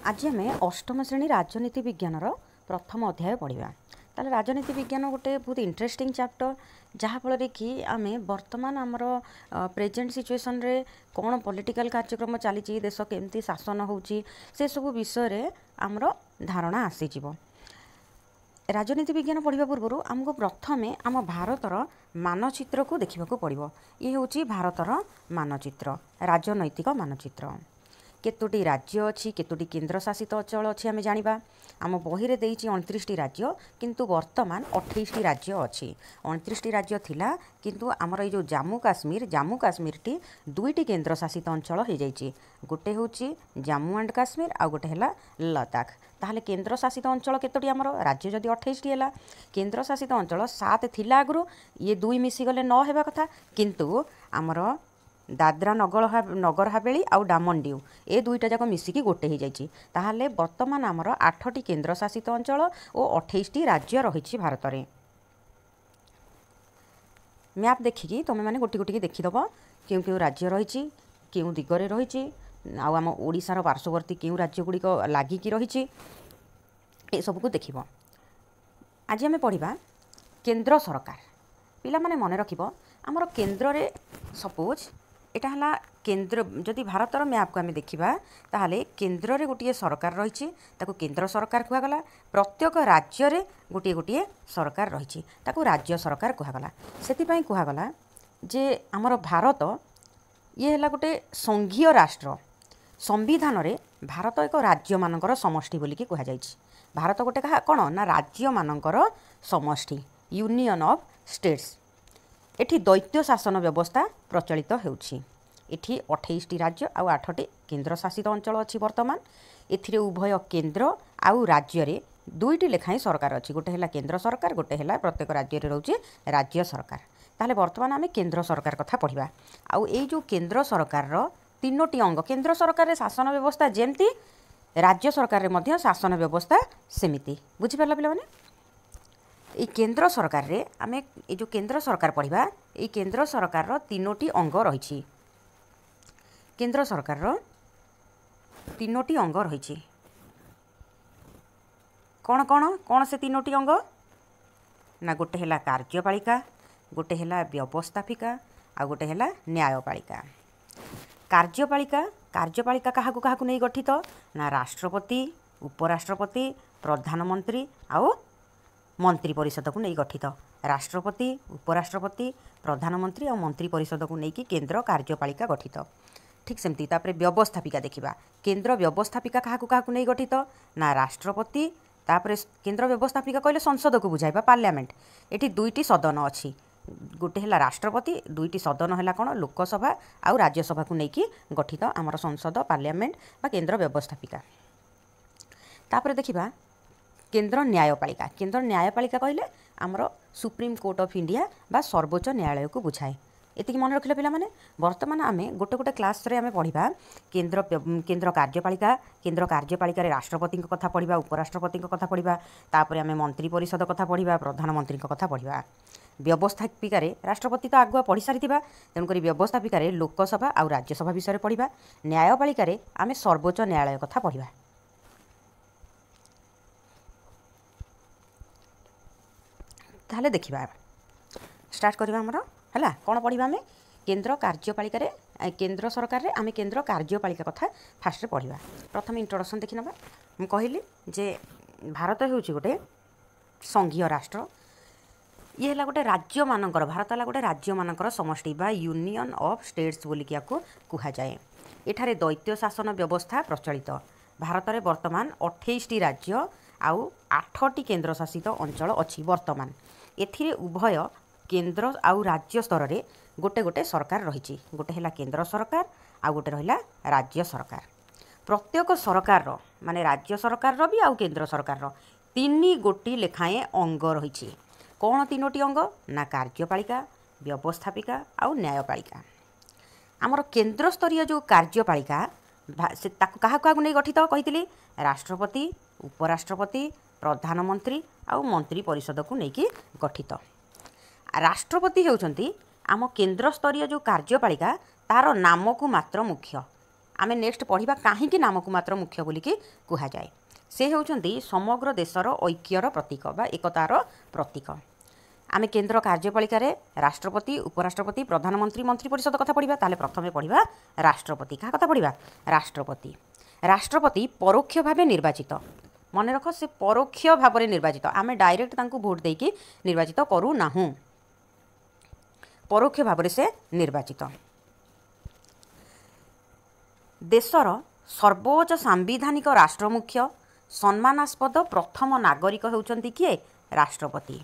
आज आम अष्टम श्रेणी राजनीति विज्ञान प्रथम अध्याय पढ़ा। ताले राजनीति विज्ञान गोटे बहुत इंटरेस्टिंग चैप्टर जहाँफल कि आम बर्तमान आमर प्रेजेंट सिचुएसन रे कौन पॉलिटिकल कार्यक्रम चली देश केमती शासन होची से सब विषय आमर धारणा आसीजिव। राजनीति विज्ञान पढ़ा पूर्व आमको प्रथमे आम भारतर मानचित्र को देखा पड़ो। ये हूँ भारतर मानचित्र, राजनैतिक मानचित्र। केतोटी राज्य अच्छी, केतोटी केन्द्र शासित अंचल अच्छी आम जाना। आम बही रे देइछि 29 राज्य, किंतु वर्तमान 28 राज्य अच्छी। 29 राज्य थिला, किंतु आमर ये जो जम्मू काश्मीर टी दुईटी केन्द्र शासित अंचल हो जाइछि। गोटे होछि जम्मू एंड काश्मीर आ गोटे हैला लद्दाख। ताहले केन्द्र शासित अंचल केतोटी आमर राज्य जदि 28 टी हैला, केन्द्र शासित अंचल 7 थिला आगु, ये दुई मिसी गले 9 हेबा कथा, किंतु आमर दादरा नगर हवेली आउ डामन डिउ ए दुईटा जाक मिसिकी गोटे हो जाइछि। ताहले वर्तमान आमर 8टी केन्द्र शासित अंचल और 28टी राज्य रही भारत में। मैप देखिकी तुम मैंने गोटी गोटी देखीदब क्यों क्यों राज्य रही, क्यों दिगरे रही, आम ओडिशार पार्श्ववर्ती क्यों राज्य गुड़िक लागिकी रही, ए सबको देखिब। आज आम पढ़ा केन्द्र सरकार। पिला माने मन रखिब आमर केन्द्र रे सपोज एटा हला केन्द्र, जदि भारतर मैप को आम देखा ताहले केन्द्र रे गोटे सरकार रही, ताकू केन्द्र सरकार कहगला। प्रत्येक राज्य रे गोटे गोटे सरकार रही, ताकू राज्य सरकार कहगला। सेतिपई कहगला जे आमर भारत ये हला गोटे संघीय राष्ट्र। संविधान रे भारत एक राज्य मानकर समष्टि बोलिकी कह जाइछि। भारत गोटे कहा कौन ना राज्य मानकर समष्टि, यूनियन ऑफ स्टेट्स। एठी दैत्य शासन व्यवस्था प्रचलित होउछि। एठी 28टी राज्य आउ 8टी केन्द्र शासित अंचल अच्छी। वर्तमान एथिरे उभय केन्द्र आउ राज्य रे दुईटी लेखाएं सरकार अच्छी। गोटे हैला केन्द्र सरकार, गोटे हैला प्रत्येक राज्य रे रहउछि राज्य सरकार। ताहले वर्तमान आमे केन्द्र सरकार कथा पढ़िबा। आउ एई जो केन्द्र सरकार रो तीनोटी अंग, केन्द्र सरकार रे शासन व्यवस्था जेमती, राज्य सरकार रे मध्य शासन व्यवस्था सेमिति। बुझि पारला पिला माने? ये केन्द्र सरकार रे आमे ये जो केन्द्र सरकार पढ़िबा, ये केन्द्र सरकार रो तीनोटी अंग रही। केन्द्र सरकार रो तीनोटी अंग रही। कौन कौन कौन से तीनोटी अंग ना? गोटे हैला कार्यपालिका, गोटे हैला व्यवस्थापिका आ गोटे हैला न्यायपालिका। कार्यपालिका काहाकू काहाकू नहीं गठित ना? राष्ट्रपति, उपराष्ट्रपति, प्रधानमंत्री आउ मंत्री परिषद को नहीं गठित। राष्ट्रपति, उपराष्ट्रपति, प्रधानमंत्री और मंत्री परिषद को नहीं कि केन्द्र कार्यपालिका गठित। ठीक सेमती तापरे व्यवस्थापिका देखिबा। केन्द्र व्यवस्थापिका काहाकू काहाकू नहीं गठित ना? राष्ट्रपति, तापरे केन्द्र व्यवस्थापिका कहले संसद को बुझाइबा, पार्लियामेंट। एठी दुईटी सदन अच्छी। गोटे हैला राष्ट्रपति, दुईटी सदन हैला कौन? लोकसभा आउ राज्यसभा को नहीं कि गठित आमर संसद, पार्लियामेंट बा केन्द्र व्यवस्थापिका। तापरे देखिबा केन्द्र न्यायपालिका। केन्द्र न्यायपालिका कहले आमर सुप्रीम कोर्ट ऑफ इंडिया बा सर्वोच्च न्यायालय को बुझाए। एतिक मन रखिले पिला माने। वर्तमान आमे गोटे गोटे क्लास रे आमे पढ़िबा केन्द्र कार्यपालिका। केन्द्र कार्यपालिका रे राष्ट्रपति कथा पढ़िबा, उपराष्ट्रपति कथा पढ़िबा, तापरे आमे मंत्री परिषद कथा पढ़िबा, प्रधानमंत्री कथा पढ़िबा। व्यवस्थापिका रे राष्ट्रपति तो आगुआ पढ़ी सारिथिबा, तेणुक व्यवस्थापिका रे लोकसभा आउ राज्यसभा विषय पढ़िबा। न्यायपालिका रे आमे सर्वोच्च न्यायालय कथा पढ़िबा। ताहले देखिबा स्टार्ट करिबा हमर हला कोन पढ़िबा आमे? केन्द्र कार्यपालिका रे केन्द्र सरकार रे आमे केन्द्र कार्यपालिका कथा फास्ट रे पढ़िबा। प्रथम इंट्रोडक्शन देखि नबा। हम कहिली जे भारत हेउची गोटे संघीय राष्ट्र। ये हला गोटे राज्य मानकर, भारत हला गोटे राज्य मानकर समष्टि बा यूनियन ऑफ स्टेट्स बोली किया को कुहा जाए। एठारे दैत्य शासन व्यवस्था प्रचलित। भारत रे वर्तमान 28टी राज्य आउ 8टी केन्द्र शासित अंचल अच्छी। वर्तमान एथिरे उभय केन्द्र आउ राज्य स्तर रे गोटे गोटे सरकार रही। गोटे हैला केन्द्र सरकार आउ गोटे रहिला राज्य सरकार। प्रत्येक सरकार रो माने राज्य सरकार रो भी आउ केन्द्र सरकार रो 3 गोटी लेखाएं अंग रही। कौन तीनोटी अंग ना? कार्यपालिका, व्यवस्थापिका आउ न्यायपालिका। आमर केन्द्र स्तरीय जो कार्यपालिका से ताकू काहा काहा नहीं गठित कहितली? राष्ट्रपति, उपराष्ट्रपति, प्रधानमंत्री आउ मंत्री परिषद को नहीं गठित। राष्ट्रपति होउछंती आम केन्द्र स्तरीय जो कार्यपालिका तार नाम को मात्र मुख्य। आमे नेक्स्ट पढ़िबा काहींकि नामकु मात्र मुख्य बोलिकी कुहा जाए। से होउछंती समग्र देशर ऐक्यर प्रतीक बा एकतार प्रतीक। आमे केंद्र कार्यपालिका रे राष्ट्रपति, उपराष्ट्रपति, प्रधानमंत्री, मंत्रिपरिषद कथा पढ़िबा। ताले प्रथमे पढ़िबा राष्ट्रपति। का कथा पढ़िबा? राष्ट्रपति। राष्ट्रपति परोक्ष भावे निर्वाचित। मन रख, से परोक्ष भाव निर्वाचित। आमे डायरेक्ट तांकु भोट देकी निर्वाचित करू नाहु, परोक्ष भाव से निर्वाचित। देशर सर्वोच्च सांविधानिक राष्ट्रमुख्य सम्मानास्पद प्रथम नागरिक होउछंती किए? राष्ट्रपति।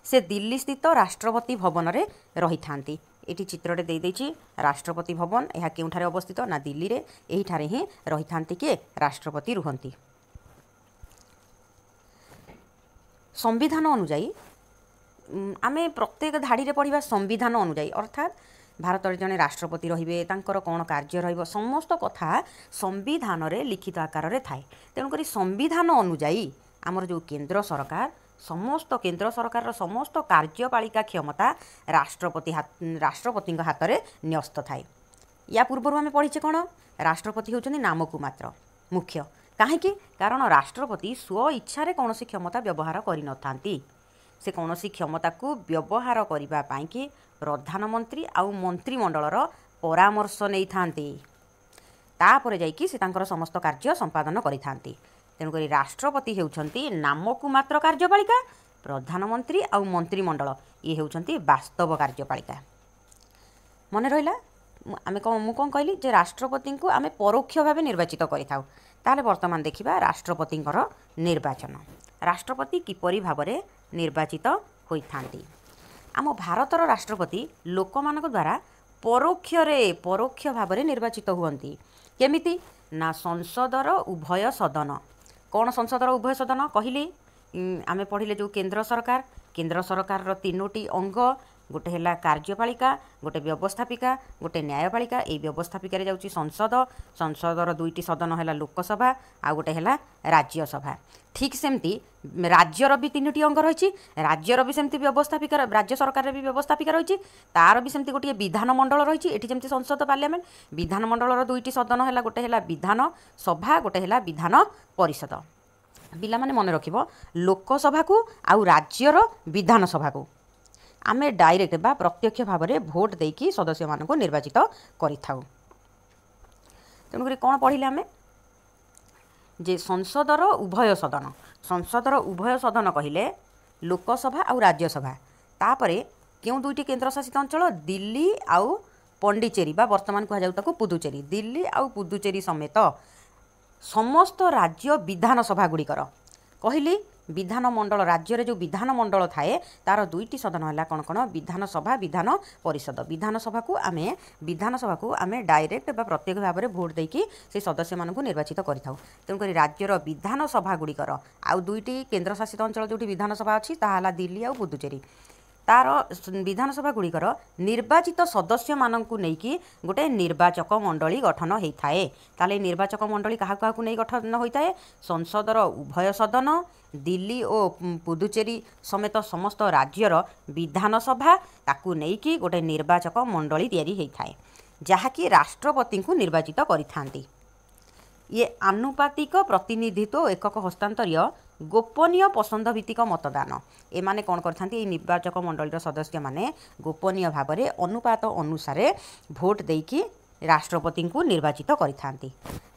से दिल्ली स्थित राष्ट्रपति भवन रे रही थांती। एटी चित्रटे दे देछि राष्ट्रपति भवन। यह केउठारे अवस्थित ना? दिल्ली रे। एही ठारे ही रही थांती किए? राष्ट्रपति रुहंती। संविधान अनुଯାयी आमे प्रत्येक धाड़ी रे पढ़िबा संविधान अनुଯାयी, अर्थात भारत रे जने राष्ट्रपति रहिबे, तांकर कोन कार्य रहिबो, समस्त कथा संविधान रे लिखित आकार रे थाए। तेणु करी संविधान अनुଯାयी आमर जो केंद्र सरकार, समस्त केंद्र सरकार समस्त कार्यपालिका क्षमता राष्ट्रपति हाथ रे न्यस्त थाए। या पूर्व आमे पढ़िचे कोन? राष्ट्रपति होउछन्ती नामकु मात्र मुख्य। काहेकि? कारण राष्ट्रपति स्व इच्छा रे कोनोसी क्षमता व्यवहार करि नथांती। से कोनोसी क्षमता को व्यवहार करिबा पई कि प्रधानमंत्री आउ मंत्रिमंडलर परामर्श नै थांती। तापरे जाई कि से तांकर समस्त कार्य संपादन करि थांती। तेणुक राष्ट्रपति हेउछन्ती नामकु मात्र कार्यपालिका, प्रधानमंत्री आउ मंत्रिमंडल ये हेउछन्ती वास्तव कार्यपालिका। मन रहिला? आमे मु कोन कहली जे राष्ट्रपति को आमे परोक्ष भावे निर्वाचित करिथाउ। ताले वर्तमान देखिबा राष्ट्रपतिଙ୍କର निर्वाचन। राष्ट्रपति किपरि भाबरे निर्वाचित होइथांती। आम भारतर राष्ट्रपति लोकमानक द्वारा परोक्ष भाबरे निर्वाचित हुअन्ती। केमिति ना? संसदर उभय सदन। कौन संसदर उभय सदन कहली? आमे पढ़िले जो केंद्र सरकार तीनोटी अंग, गोटे हैला कार्यपालिका, गोटे व्यवस्थापिका, गोटे न्यायपालिका। ए व्यवस्थापिका रे जाउची संसद, संसदर दुईटी सदन हैला लोकसभा आ गोटे हैला राज्यसभा। ठीक सेमती राज्यर भी तीनोटी अंग रही। राज्यर भी सेमती व्यवस्थापिका, राज्य सरकार भी व्यवस्थापिका रही। तार भी सेमती गोटे विधानमंडल रही। एठी जेमती संसद पार्लियामेंट, विधानमंडलर दुईटी सदन हैला, गोटे हैला विधान सभा, गोटे हैला विधान परिषद। पिला माने मन रखिबो, लोकसभा को आउ राज्यर विधानसभा को आमे डायरेक्ट बा प्रत्यक्ष भाव में भोट देकी सदस्य मानक निर्वाचित करिथाउ। तेणुक कौन पढ़िले आमे जे संसदर उभय सदन। संसदर उभय सदन कहिले लोकसभा आउ राज्यसभा। तापरे केउ दुईटी केन्द्रशासित अंचल? दिल्ली आउ पंडिचेरी बा वर्तमान कह जाउ पुदुचेरी। दिल्ली आउ पुदुचेरी समेत समस्त राज्य विधानसभा गुड़िकर कहली विधानमंडल। राज्य जो विधानमंडल थाए तार दुईटी सदन है कौन कौन? विधानसभा, विधान परिषद। विधानसभा को आमे डायरेक्ट बा प्रत्यक्ष भाव में भोट देकी से सदस्य मानक निर्वाचित करिथाउ। तेणुक राज्यर विधानसभा गुड़िकर आउ दुईटी केन्द्रशासित अंचल जो विधानसभा अच्छी ताहा दिल्ली आउ पुदुचेरी, तार विधानसभा गुड़िकर निर्वाचित सदस्य मानक नहीं गोटे निर्वाचक मंडली गठन होता है। ताले निर्वाचक मंडली क्या क्या नहीं गठन होता है? संसदर उभय सदन, दिल्ली और पुदुचेरी समेत समस्त राज्यर विधानसभा ताकू नहीं गोटे निर्वाचक मंडली तैयारी होता है जहाँकि राष्ट्रपति को निर्वाचित करिथांती। ये आनुपातिक प्रतिनिधित्व एकक हस्तांतरीय गोपनीय पसंद भित्तिक मतदान। एमाने कौन करथांती? निर्वाचक मंडलीर सदस्य माने गोपनीय भाव में अनुपात अनुसार भोट देकी राष्ट्रपति को निर्वाचित करिथांती।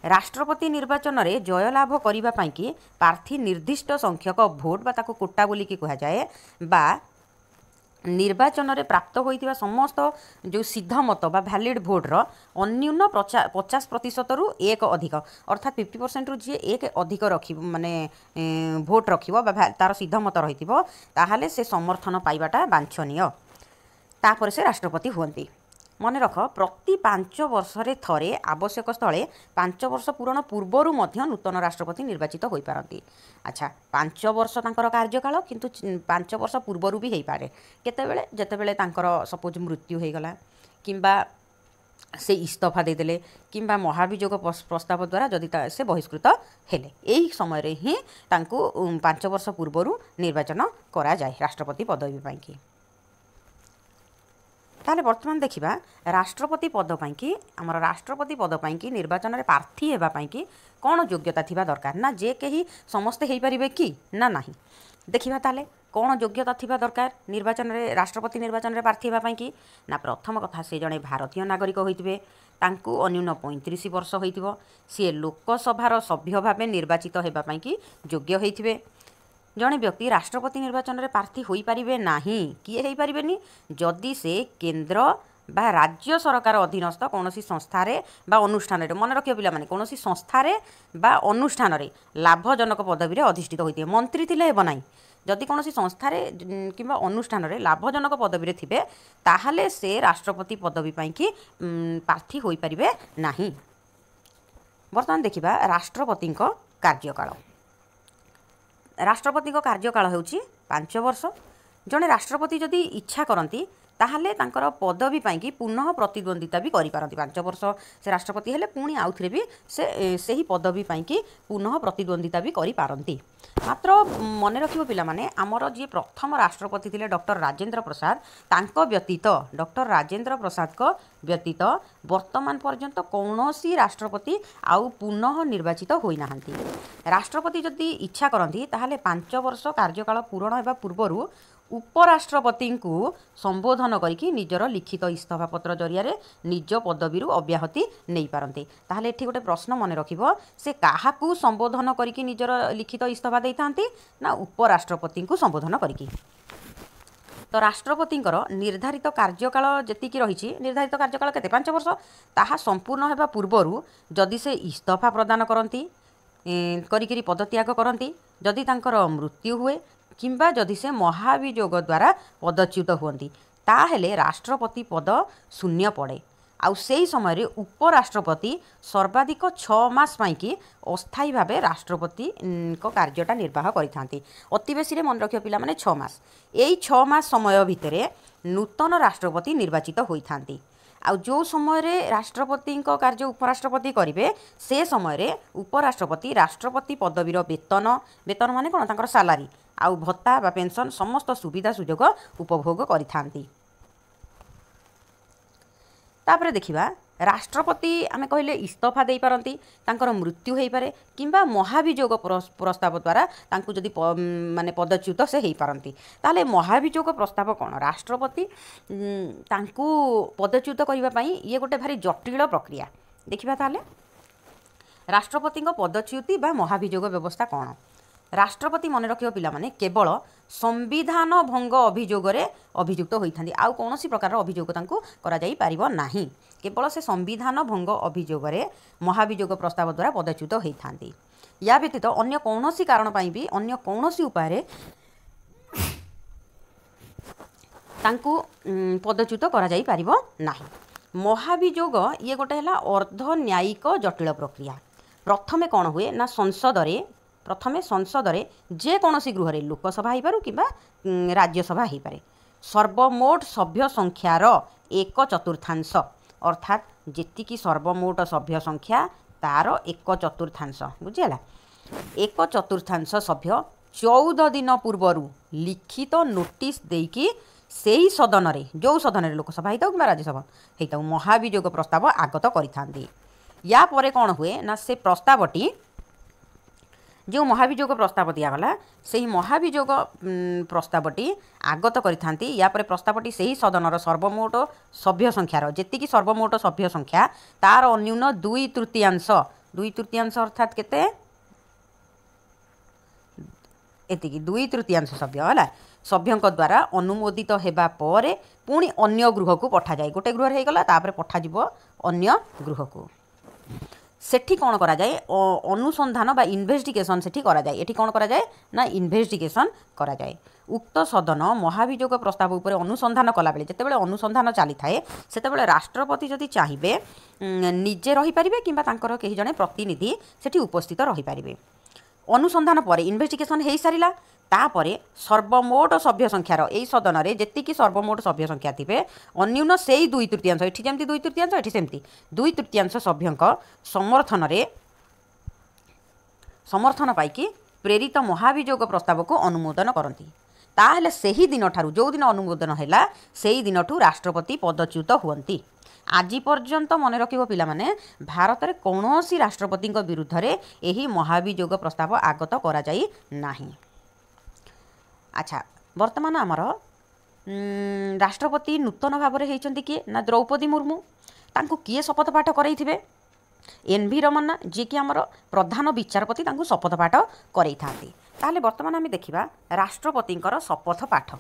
राष्ट्रपति निर्वाचन में जयलाभ करबा पई कि प्रार्थी निर्दिष्ट संख्यक भोट बा ताको कोटा बोली कि कहा जाए बा निर्वाचन में प्राप्त होइतिबा समस्त जो सिद्ध मत बा भैलिड भोटर अन्यून 50% रु एक अधिक अर्थात 50% रु जी एक अधिक रखी माने भोट रखिबो बा तार सिद्ध मत रहितिबो ताहाले से समर्थन पाइबाटा वांछनीय। तापर से राष्ट्रपति हुअन्ति। मन रख प्रति 5 वर्षरे थरे आवश्यक स्थले 5 वर्ष पूरण पूर्वर नूतन राष्ट्रपति निर्वाचित हो पारती। अच्छा 5 वर्ष तांकर कार्यकाल किंतु 5 वर्ष पूर्वर भी हो पारे केतेबेले जेतेबेले तांकर सपोज मृत्यु हो गला किंबा से इस्तीफा देदेले किंबा महाभियोग प्रस्ताव द्वारा जदि से बहिष्कृत हेले यही समय रे ही तांको 5 वर्ष पूर्वर निर्वाचन करा जाए राष्ट्रपति पदवी पाई कि। ताहले वर्तमान देखिबा राष्ट्रपति पद पाइंकी आमर राष्ट्रपति पद पाइंकी निर्वाचन में प्रार्थी हेबा पाइंकी कौन योग्यता थिबा दरकार ना जे कहीं समस्ते हो पारे कि ना नहीं देखिबा ताहले कौन योग्यता थिबा दरकार निर्वाचन में राष्ट्रपति निर्वाचन में प्रार्थी हेबा पाइंकी ना प्रथम कथा से जड़े भारतीय नागरिक होइतिबे तांकु अन्यून 35 वर्ष होइतिबो सी लोकसभार सभ्य भाव निर्वाचित हेबा पाइंकी योग्य होइतिबे जड़े व्यक्ति राष्ट्रपति निर्वाचन में प्रार्थी हो पारे ना किए हो पारे जदि से केन्द्र बा राज्य सरकार अधीनस्थ कौन संस्थार बा अनुष्ठान मन रखियो पिला माने कौन संस्थार बा अनुष्ठान लाभजनक पदवी अधिष्ठित होते मंत्री थिले हेब नाही जदि कौन संस्थार कि अनुष्ठान लाभजनक पदवी थे ताहले से राष्ट्रपति पदवी पाइंकी प्रार्थी हो पारे ना। बर्तमान देखिबा राष्ट्रपति कार्यकाल राष्ट्रपति कार्यकाल होउची 5 वर्ष जड़े राष्ट्रपति जदि इच्छा करती ताहले तांकर पदवी पाइंकी पुनः प्रतिद्वंदिता भी करि पारंती 5 वर्ष से राष्ट्रपति हेले पुणी आउ थरे भी से ही पदवी पाइंकी पुनः प्रतिद्वंदिता भी करि पारंती मात्र मन रखिबो पिला माने आमर जे प्रथम राष्ट्रपति थिले डॉक्टर राजेंद्र प्रसाद तांको व्यतीत डॉक्टर राजेंद्र प्रसाद को व्यतीत वर्तमान पर्यंत कौनसी राष्ट्रपति आउ पुनः निर्वाचित होई नाहंती राष्ट्रपति जदि इच्छा करती ताहले 5 वर्ष कार्यकाल पूर्ण हेबा पूर्वरु उपराष्ट्रपति को संबोधन करके निजर लिखित इस्तफा पत्र जरिया निज पदवी अब्याहति नहीं पारते ताहले एठी गोटे प्रश्न मन रखिबो से काहाकू संबोधन करके निजर लिखित इस्तफा देइथांती ना उपराष्ट्रपति को संबोधन करके तो राष्ट्रपति निर्धारित कार्यकाल जेतिकी रही निर्धारित कार्यकाल केते 5 वर्ष ताहा संपूर्ण हेबा पूर्वरु जदि से इस्तफा प्रदान करती करिकरी पदत्याग करती जदि तांकर मृत्यु हुए किंबा जदि से महाभियोग द्वारा पदच्युत हुअंती ताहेले राष्ट्रपति पद शून्य पड़े आउ सेही समय उपराष्ट्रपति सर्वाधिक 6 मास पाइंकी अस्थायी भाव राष्ट्रपति कार्यटा निर्वाह करिथांती अति बेसी मन रखियो पिला माने 6 मास एई 6 मास समय भितरे नूतन राष्ट्रपति निर्वाचित होइथांती आ जो समय राष्ट्रपति कार्य उपराष्ट्रपति करेंगे से समय उपराष्ट्रपति राष्ट्रपति पदवीर वेतन वेतन माने कौन तांकर सालारी आउ भत्ता बा पेंशन समस्त सुविधा सुजोग उपभोग करिथांती। तापरे देखिबा राष्ट्रपति आमे कहले इस्तफा दे पारंती तांकर मृत्यु हो पारे किंबा महाभियोग प्रस्ताव द्वारा तांकु जदि माने पदच्युत से हो पारंती ताले महाभियोग प्रस्ताव कौन राष्ट्रपति तांकु पदच्युत करबा पई ये गोटे भारी जटिल प्रक्रिया देखिबा ताले राष्ट्रपति पदच्युति बा महाभियोग व्यवस्था कौन राष्ट्रपति मन रखियो पिला माने केवल संविधान भंग अभियोगरे अभियुक्त होइथांती आउ कोनोसी प्रकार अभियोग तांकु करा जाई पारिबो नाही केवल से संविधान भंग अभियोगरे महाभियोग प्रस्ताव द्वारा पदच्युत होइथांती या व्यतीत अन्य कोनोसी कारण पई भी अन्य कोनोसी उपाय तांकु पदच्युत करा जाई पारिबो नाही। महाभियोग ये गोटे हला अर्ध न्यायिक जटिल प्रक्रिया प्रथमे कौन हुए ना प्रथमे संसद रे जे कोनोसी गृह रे लोकसभा हो पारू किंबा राज्यसभा हो पारे सर्वमोट सभ्य संख्यार 1/4 अर्थात जेतिकी सर्वमोट सभ्य संख्या तार 1/4 बुझीगला 1/4 सभ्य 14 दिन पूर्वर लिखित नोटिस देकी सेही सदन रे जो सदन रे लोकसभा होता कि राज्यसभा होता महाभियोग प्रस्ताव आगत करिथांती या परे कौन हुए ना से प्रस्तावटी जो महाभियोग प्रस्ताव दिगला से ही महाभियोग प्रस्तावटी आगत करिथांती या परे प्रस्तावटी से ही सदनर सर्वमोट सभ्य संख्यार जेतिकी सर्वमोट सभ्य संख्या तार अन्यून 2/3 अर्थात केते एतिकी 2/3 सभ्य हला सभ्यंक द्वारा अनुमोदित हेबा परे पुणी अन्य गृह को पठा जाए गोटे गृह हो गला तापर पठा जिवो अन्य गृह को सेठी कौन करा जाए अनुसंधान बा इन्वेस्टिगेशन सेठी करा जाए एठी कौन करा जाए ना इन्वेस्टिगेशन करा जाए उक्त सदन महाभियोग प्रस्ताव उपर अनुसंधान कला बेले जेतेबेले अनुसंधान चली थाए सेतेबेले राष्ट्रपति जदि चाहिए निजे रही पारिबे किंबा तांकर केही जने प्रतिनिधि सेठी उपस्थित रही पारिबे अनुसंधान पर इन्वेस्टिगेशन हो सारा तापरे सर्वमोट सभ्य संख्यार यही सदन में जेतिकी सर्वमोट सभ्य संख्या थे अन्यून से 2/3 एठी जेमती 2/3 एठी सेमती 2/3 सभ्यंक समर्थन पाइकी प्रेरित महाभियोग प्रस्ताव को अनुमोदन करती ताहेले सही दिन ठारू जो दिन अनुमोदन है से ही दिन ठू राष्ट्रपति पदच्युत हुअन्ति। आज पर्यंत मन रखिबो पिला माने भारत रे कौनसी राष्ट्रपति विरुद्ध रे एही महाभियोग प्रस्ताव आगत करा जाई नाही। अच्छा वर्तमान आमर राष्ट्रपति नूतन भाव में होती किए ना द्रौपदी मुर्मू। तांको किए शपथ पाठ करैथिबे एन.वी. रमन्ना जी कि आमर प्रधान विचारपति तांको शपथ पाठ करई थांती। ताहले वर्तमान आम देखिबा राष्ट्रपतिंकर शपथ पाठ।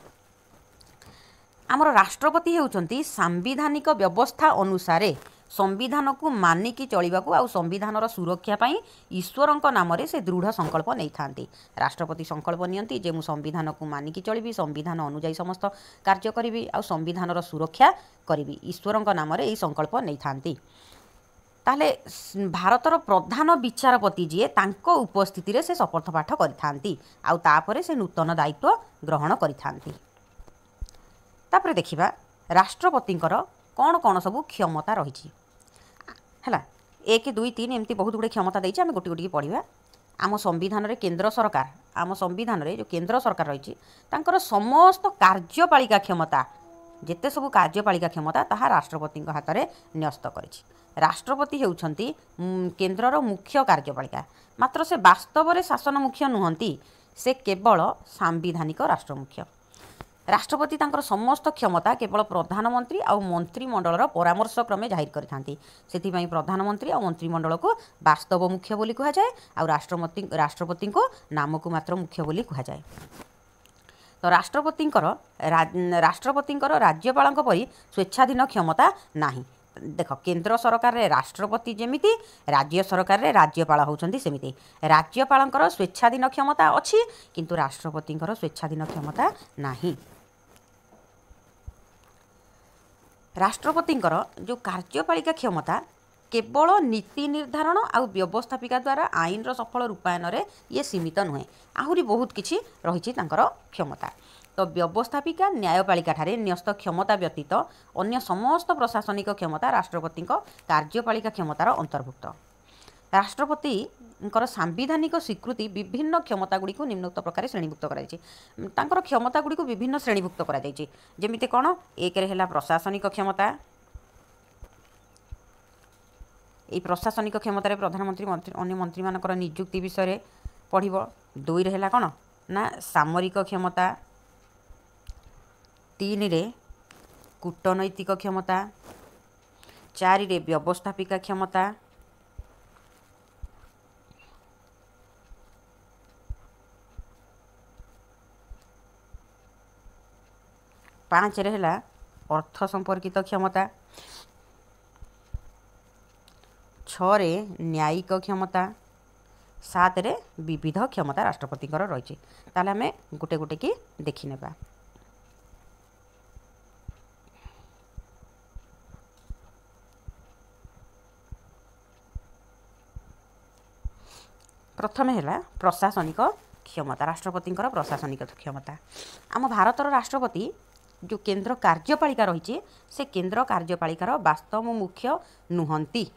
आमर राष्ट्रपति हेउचंती सांविधानिक व्यवस्था अनुसार संविधान को मानिकी चलिबाकू आ संविधानर सुरक्षा पाई ईश्वरंक नाम रे से दृढ़ संकल्प नहीं थांती। राष्ट्रपति संकल्प नियंती जे मु संविधान को मानिकी चलिबी, संविधान अनुଯାयी समस्त कार्य करिबी आ संविधानर सुरक्षा करिबी, ईश्वरंक नाम रे एही संकल्प नहीं थांती। ताहले भारतर प्रधान विचारपति जी तांको उपस्थिति रे से शपथ पाठ करिथांती आ तापरे से नूतन दायित्व ग्रहण करिथांती। तापरे देखिबा राष्ट्रपतिंकर कौन कौन सब क्षमता रही है। 1 2 3 एमती बहुत गुड़े क्षमता देती आम गोटी गोटी पढ़ा। आम संविधान रे केंद्र सरकार आम संविधान रे जो केंद्र सरकार रही समस्त कार्यपालिका क्षमता जेते सब कार्यपालिका क्षमता ताहा राष्ट्रपति हाथ में न्यस्त कर। राष्ट्रपति होउछंती केंद्रर मुख्य कार्यपालिका, मात्र से वास्तव में शासन मुख्य नुहंती, से केवल सांविधानिक राष्ट्र मुख्य। राष्ट्रपति तांकर समस्त क्षमता केवल प्रधानमंत्री और मंत्रिमंडलर परामर्श क्रमे जाहिर करिथांती। सेथिपई प्रधानमंत्री और मंत्रिमंडल को वास्तव मुख्य बोली कहा जाए और राष्ट्रपति को नाम को मात्र मुख्य बोली कहा जाए। तो राष्ट्रपतिंकर राज्यपाल परी स्वेच्छाधीन क्षमता नाही। देख केंद्र सरकार रे राष्ट्रपति जेमिति राज्य सरकार रे राज्यपाल होउछंती सेमिति राज्यपालंकर स्वेच्छाधीन क्षमता अछि किंतु राष्ट्रपतिंकर स्वेच्छाधीन क्षमता नाही। राष्ट्रपतिंकर जो कार्यपालिका क्षमता केवल नीति निर्धारण आ व्यवस्थापिका द्वारा आईन रो सफल रूपायन रे ये सीमित नुहे, आहुरी बहुत किछि रहिछि तांकर क्षमता। तो व्यवस्थापिका न्यायपालिका ठारे न्यस्त क्षमता व्यतीत अन्य समस्त प्रशासनिक क्षमता राष्ट्रपति कार्यपालिका क्षमतार अंतर्भुक्त। राष्ट्रपति सांविधानिक स्वीकृति विभिन्न क्षमता गुड़ी निम्नोक्त प्रकार श्रेणीभुक्त कर क्षमता गुड़ी विभिन्न श्रेणीभुक्त करमिति कौन एक है प्रशासनिक क्षमता। ये प्रशासनिक क्षमतार प्रधानमंत्री अन्य मंत्री मानकर नियुक्ति विषय पढ़। 2 है कौन ना सामरिक क्षमता, 3 रे कूटनैतिक क्षमता, 4 रे व्यवस्थापिका क्षमता, 5 रे है अर्थ संपर्कित क्षमता, 6 रे न्यायिक क्षमता, 7 रे विविध क्षमता राष्ट्रपति रही। ताले आमे गोटे गोटे की देखि नेबा। प्रथम है प्रशासनिक क्षमता। राष्ट्रपति प्रशासनिक क्षमता आम भारतर राष्ट्रपति जो केंद्र कार्यपालिका रही से केंद्र कार्यपालिकार वास्तव मुख्य नुहंती,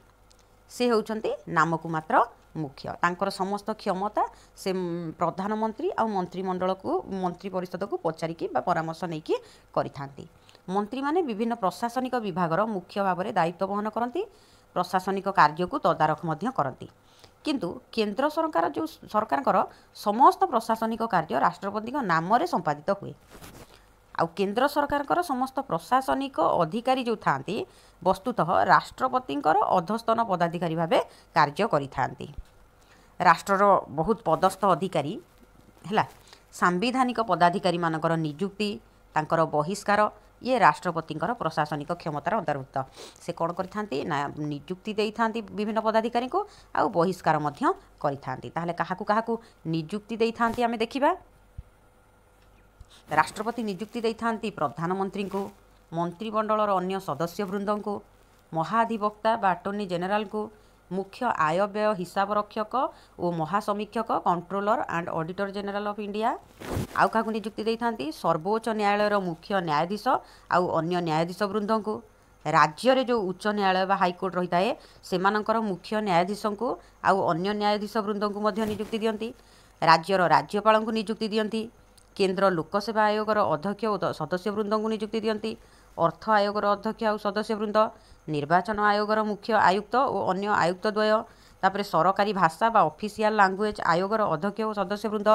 से होउछंती नामक मात्र मुख्य। तांकर समस्त क्षमता से प्रधानमंत्री और मंत्रिमंडल को मंत्री परिषद को पचारिकी परामर्श नहीं करिथांती। मंत्री माने विभिन्न प्रशासनिक विभागर मुख्य भाव में दायित्व वहन करती, प्रशासनिक कार्य को तदारख मध्य करती। किंतु केंद्र सरकार जो सरकार समस्त प्रशासनिक कार्य राष्ट्रपति नाम रे संपादित हुए। आ केंद्र सरकार समस्त प्रशासनिक अधिकारी जो थांती वस्तुतः राष्ट्रपति अधस्तन पदाधिकारी भावे कार्य करिथांती। राष्ट्रर बहुत पदस्थ अधिकारी है सांविधानिक पदाधिकारी मानकर नियुक्ति तांकर बहिष्कार ये राष्ट्रपति प्रशासनिक क्षमतार अंतर्भुक्त। से कौन करथांती ना नियुक्ति देइथांती विभिन्न पदाधिकारी को आ बहिष्कार मध्य करिथांती। ताहले काहाकू काहाकू नियुक्ति देइथांती आमे देखिबा। राष्ट्रपति नियुक्ति देइथांती प्रधानमंत्री को, मंत्रिमंडलर अन्य सदस्य वृंद को, महाधिवक्ता बा अटॉर्नी जनरल को, मुख्य आय व्यय हिसाब रक्षक और महासमीक्षक controller and auditor general of India. आउ क्या नियुक्ति देइथांती सर्वोच्च न्यायालयर मुख्य न्यायाधीश आउ अन्य न्यायाधीश वृंद को, राज्य रे जो उच्च न्यायालय बा हाईकोर्ट रही थाए सेमानकर मुख्य न्यायाधीश को आउ अन्य न्यायाधीश वृंद को मध्य नियुक्ति दियंती। राज्यर राज्यपाल को नियुक्ति दियंती। केन्द्र लोकसेवा आयोगर अध्यक्ष और सदस्यवृंद को नियुक्ति दियंती। अर्थ आयोगर अध्यक्ष और सदस्यवृंद, निर्वाचन आयोगर मुख्य आयुक्त और अन्य आयुक्त द्वय, तापर सरकारी भाषा बा ऑफिशियल लैंग्वेज आयोगर अध्यक्ष और सदस्यवृंद,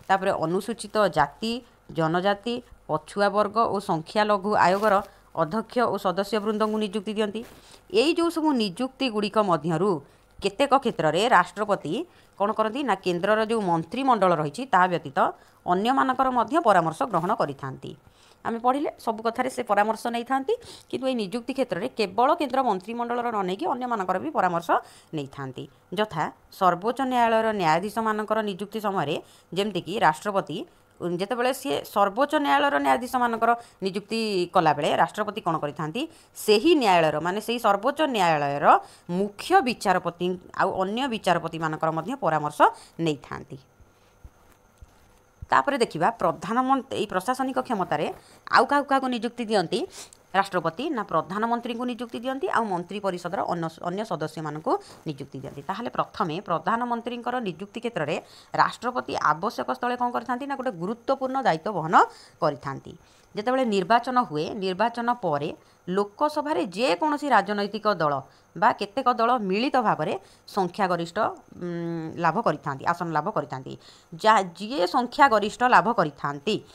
तापर अनुसूचित जाति जनजाति पछुआ वर्ग और संख्यालघु आयोगर अध्यक्ष और सदस्यवृंद को नियुक्ति दियंती। यही जो सब नियुक्ति गुड़िक मध्यरु केतेक क्षेत्र में राष्ट्रपति कौन करती ना केन्द्रर जो मंत्रिमंडल रही व्यतीत अन्य मानकर मध्य परामर्श ग्रहण करिथांती। आमे पढ़िले सब कथार से परामर्श नहीं था किंतु ये नियुक्ति क्षेत्र में केवल केन्द्र मंत्रिमंडल न नहीं अन्य मानकर भी परामर्श नहीं था। यथा सर्वोच्च न्यायालय न्यायाधीश मानकर नियुक्ति समय जमतीक राष्ट्रपति जितेबाला सी सर्वोच्च न्यायालय न्यायाधीश मानकर नियुक्ति कला बेले राष्ट्रपति कौन करिथांती सेही न्यायालय माने सेही सर्वोच्च न्यायालयर मुख्य विचारपति आउ अन्य विचारपति मानकर मध्य परामर्श नहीं थांती। तापर देखिबा प्रधानमंत्री प्रशासनिक क्षमतार आउ क्या नियुक्ति दियंती राष्ट्रपति ना प्रधानमंत्री को नियुक्ति दियंती आ मंत्री परिषदर अन्य सदस्य मानक नियुक्ति दियंती। ताहले प्रथमे प्रधानमंत्री नियुक्ति क्षेत्र में राष्ट्रपति आवश्यक स्थले कौन करथांती ना गोटे गुरुत्वपूर्ण दायित्व वहन करथांती। जेतेबेले निर्वाचन हुए निर्वाचन पर लोकसभा जेकोसी राजनैतिक दल बा केतेक दल मिलित भाव में संख्यागरिष्ठ लाभ करिथांती आसन लाभ करिथांती। जी संख्यागरिष्ठ लाभ करिथांती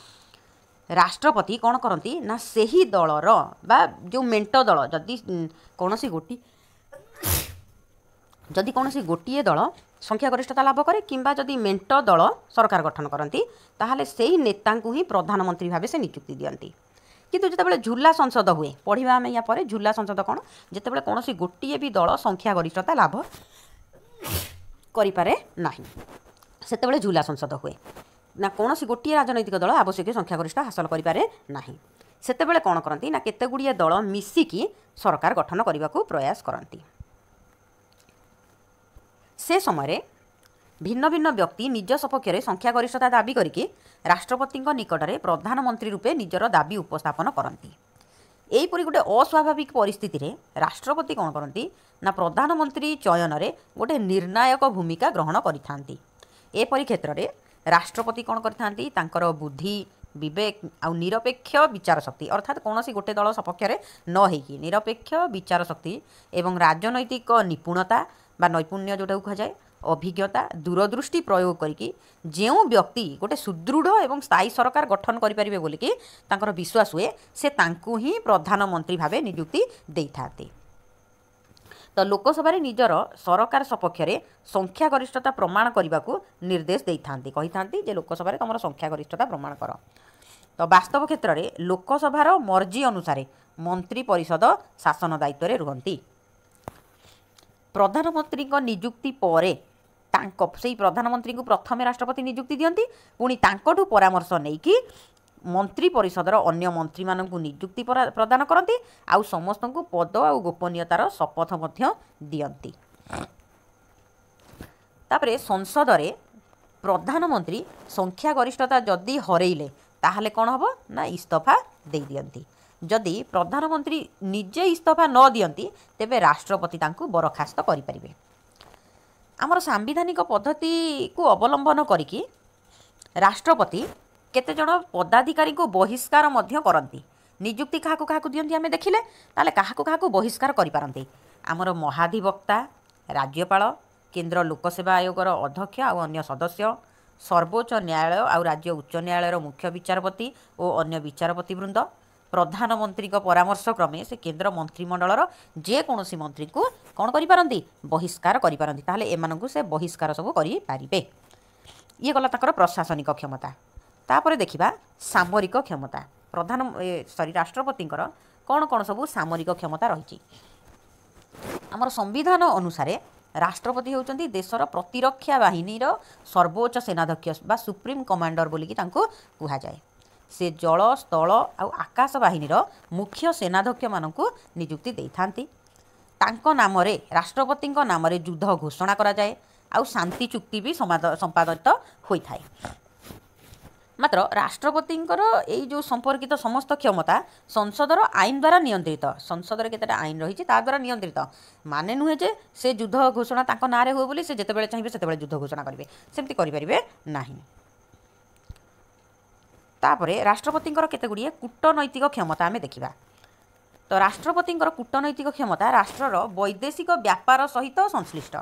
राष्ट्रपति कौन करती ना सेही दलर बा जो मेंट दल जदि कौन सी गोटे दल संख्यागरिष्ठता लाभ करे किंबा जदि मेंट दल सरकार गठन करती ताहले सेही नेता को ही प्रधानमंत्री भाव से नियुक्ति दियंती। किंतु जितेबाला झूला संसद हुए पढ़ा आम या पर झूला संसद कौन जितेबाला कौन सी गोटे भी दल संख्यागरिष्ठता लाभ करिपारे नाही सेतेबाला झूला संसद हुए ना कौन सी गोटे राजनैतिक दल आवश्यक संख्यागरिष्ठ हासिल करें ना सेतेबेले कौन करती ना केते गुड़िए दल मिसिकी सरकार गठन करने को प्रयास करती। से समय भिन्न भिन्न व्यक्ति निज सपक्ष में संख्यागरिष्ठता दाबी करके राष्ट्रपति निकट में प्रधानमंत्री रूपे निजर दाबी उपस्थापन करती। यहीपरि गोटे अस्वाभाविक परिस्थिति रे राष्ट्रपति कौन करती ना प्रधानमंत्री चयन में गोटे निर्णायक भूमिका ग्रहण करिथांती। एपरि क्षेत्र में राष्ट्रपति कौन करथांती तांकर बुद्धि विवेक आउ निरपेक्ष विचार शक्ति अर्थात कौन सी गोटे दल सपक्ष न होइकी निरपेक्ष विचार शक्ति एवं राजनैतिक निपुणता बा नैपुण्य जोटा कहुए अभिज्ञता दूरदृष्टि प्रयोग करके जो व्यक्ति गोटे सुदृढ़ एवं स्थायी सरकार गठन करें बोलिकी तांकर विश्वास हुए से तांकु ही प्रधानमंत्री भावे नियुक्ति देइथांती। तो लोकसभा निजर सरकार सपक्ष में संख्यागरिष्ठता प्रमाण करने को निर्देश देइथांती कही जे लोकसभा तुम संख्यागरिष्ठता प्रमाण कर। तो वास्तव क्षेत्र में लोकसभार मर्जी अनुसार मंत्री परिषद शासन दायित्व रे रुहंती। प्रधानमंत्री नियुक्ति पर से प्रधानमंत्री को प्रथमे राष्ट्रपति नियुक्ति दियंती पुणी तांकठु परामर्श नहीं मंत्री परिषदर अन्य मंत्री मानकु नियुक्ति प्रदान करती आउ समस्त को पद आ गोपनीयतार शपथ मध्य दियंती। तापरे संसद रे प्रधानमंत्री संख्यागरिष्ठता जदि हरेइले ताहले कौन हम ना इस्तीफा दे दियंती। जदि प्रधानमंत्री निजे इस्तीफा न दियंती तेबे राष्ट्रपति तांकु बरखास्त करि परिबे। आमर सांविधानिक पद्धति को अवलंबन करिकी राष्ट्रपति केते जण पदाधिकारी को बहिष्कार मध्य करती। नियुक्ति क्या क्या दियंती आमे देखिले ताले क्या बहिष्कार करि पारंती। आमर महाधिवक्ता राज्यपाल केन्द्र लोकसेवा आयोगर अध्यक्ष और अन्य सदस्य सर्वोच्च न्यायालय और राज्य उच्च न्यायालय मुख्य विचारपति और अन्य विचारपति वृंद प्रधानमंत्री परामर्श क्रमे से केन्द्र मंत्रिमंडलर जेकोसी मंत्री को कौन करि बहिष्कार करि पारंती। ताहले एमानकु से बहिष्कार सब करि पारिबे। ये गला ताकर प्रशासनिक क्षमता। तापर देखिबा सामरिक क्षमता राष्ट्रपति कौन कौन सब सामरिक क्षमता रही। आमर संविधान अनुसार राष्ट्रपति होउचंती देशर प्रतिरक्षा बाहिनीर सर्वोच्च सेनाध्यक्ष बा सुप्रीम कमांडर बोलिकी तांको कुहा जाए। से जल स्थल आउ आकाश बाहिनीर मुख्य सेनाध्यक्ष मानकु नियुक्ति देइथांती। तांको नाम रे राष्ट्रपति नाम रे युद्ध घोषणा करा जाए आउ शांति चुक्ति भी संपादित होता है। मात्र राष्ट्रपति जो संपर्कित समस्त क्षमता संसदर आईन द्वारा नियंत्रित। संसद केतेटा आईन रही द्वारा नियंत्रित माने नुहे जे से युद्ध घोषणा तांको नारे हुए बोली से जेतेबेले चाहिए सेतेबेले युद्ध घोषणा करेंगे सेमती करें ना। तापरे राष्ट्रपतिंकर केतेगुड़िए कूटनैतिक क्षमता आमे देखिबा। तो राष्ट्रपतिंकर कूटनैतिक क्षमता राष्ट्रर वैदेशिक व्यापार सहित संश्लिष्ट,